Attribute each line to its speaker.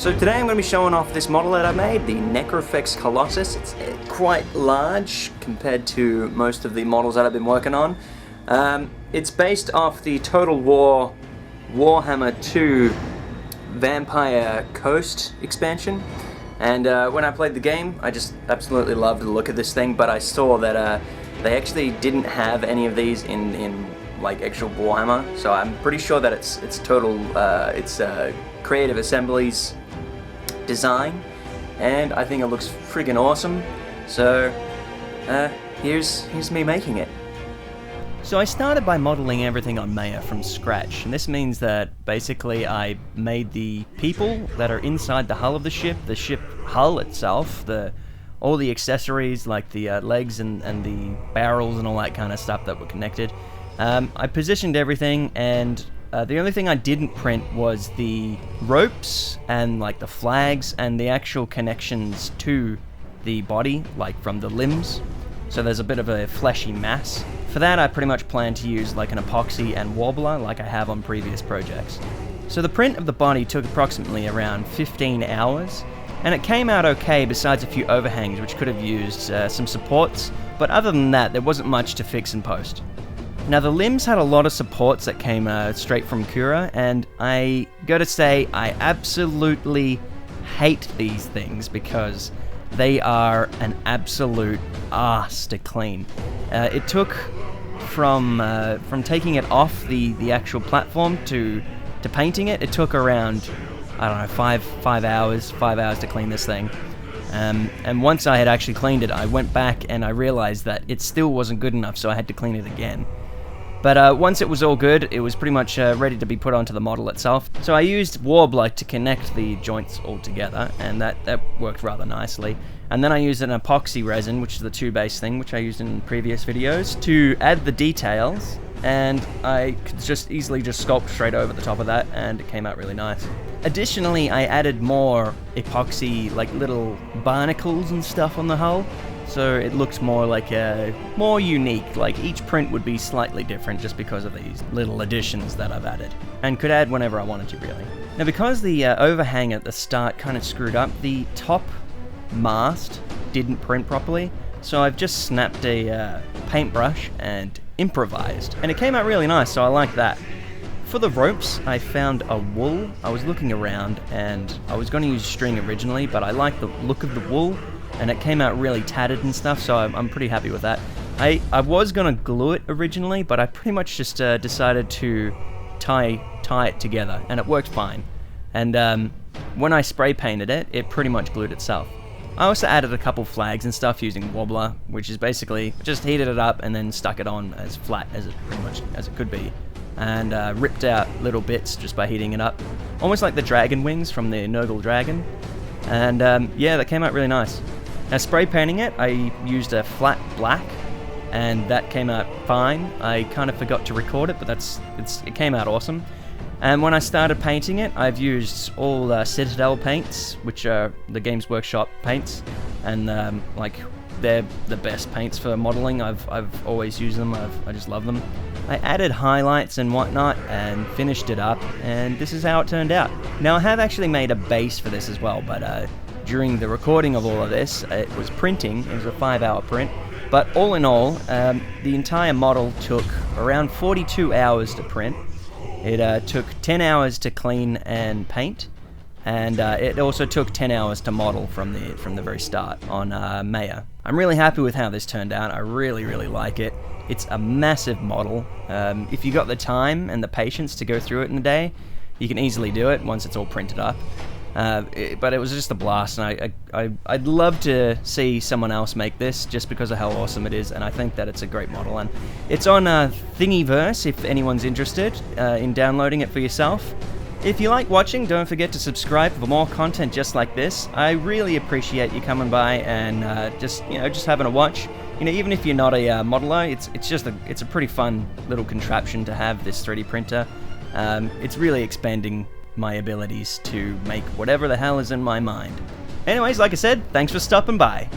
Speaker 1: So today I'm going to be showing off this model that I made, the Necrofex Colossus. It's quite large compared to most of the models that I've been working on. It's based off the Total War Warhammer 2 Vampire Coast expansion. And when I played the game, I just absolutely loved the look of this thing, but I saw that they actually didn't have any of these in like actual Warhammer, so I'm pretty sure that it's Creative Assembly's design, and I think it looks friggin' awesome. So here's me making it.
Speaker 2: So I started by modeling everything on Maya from scratch, and this means that basically I made the people that are inside the hull of the ship hull itself, all the accessories like the legs and the barrels and all that kind of stuff that were connected. I positioned everything, and the only thing I didn't print was the ropes and like the flags and the actual connections to the body, like from the limbs. So there's a bit of a fleshy mass. For that, I pretty much plan to use like an epoxy and warbler like I have on previous projects. So the print of the body took approximately around 15 hours, and it came out okay besides a few overhangs which could have used some supports, but other than that, there wasn't much to fix in post. Now the limbs had a lot of supports that came straight from Cura, and I gotta say I absolutely hate these things because they are an absolute arse to clean. It took from taking it off the actual platform to painting it, it took around, I don't know, five hours to clean this thing. And once I had actually cleaned it, I went back and I realized that it still wasn't good enough, so I had to clean it again. But once it was all good, it was pretty much ready to be put onto the model itself. So I used warbler to connect the joints all together, and that worked rather nicely. And then I used an epoxy resin, which is the 2-base thing, which I used in previous videos, to add the details, and I could just easily sculpt straight over the top of that, and it came out really nice. Additionally, I added more epoxy, like little barnacles and stuff on the hull, so it looks more like more unique. Like each print would be slightly different just because of these little additions that I've added, and could add whenever I wanted to, really. Now because the overhang at the start kind of screwed up, the top mast didn't print properly, so I've just snapped a paintbrush and improvised, and it came out really nice, so I like that. For the ropes, I found a wool. I was looking around and I was going to use string originally, but I like the look of the wool, and it came out really tattered and stuff, so I'm pretty happy with that. I was going to glue it originally, but I pretty much just decided to tie it together, and it worked fine. And when I spray painted it, it pretty much glued itself. I also added a couple flags and stuff using wobbler, which is basically just heated it up and then stuck it on as flat as it pretty much as it could be, and ripped out little bits just by heating it up, almost like the dragon wings from the Nurgle dragon. And yeah, that came out really nice. Now spray painting it, I used a flat black, and that came out fine. I kind of forgot to record it, but it came out awesome. And when I started painting it, I've used all Citadel paints, which are the Games Workshop paints, and like they're the best paints for modeling. I've always used them. I just love them. I added highlights and whatnot and finished it up, and this is how it turned out. Now I have actually made a base for this as well, but during the recording of all of this, it was printing. It was a 5-hour print, but all in all, the entire model took around 42 hours to print. It took 10 hours to clean and paint, and it also took 10 hours to model from the very start on Maya. I'm really happy with how this turned out. I really like it. It's a massive model. If you got the time and the patience to go through it in a day, you can easily do it once it's all printed up. But it was just a blast, and I'd love to see someone else make this just because of how awesome it is, and I think that it's a great model. And it's on Thingiverse if anyone's interested in downloading it for yourself. If you like watching, don't forget to subscribe for more content just like this. I really appreciate you coming by and just having a watch. Even if you're not a modeler, it's a pretty fun little contraption to have, this 3D printer. It's really expanding my abilities to make whatever the hell is in my mind. Anyways, like I said, thanks for stopping by.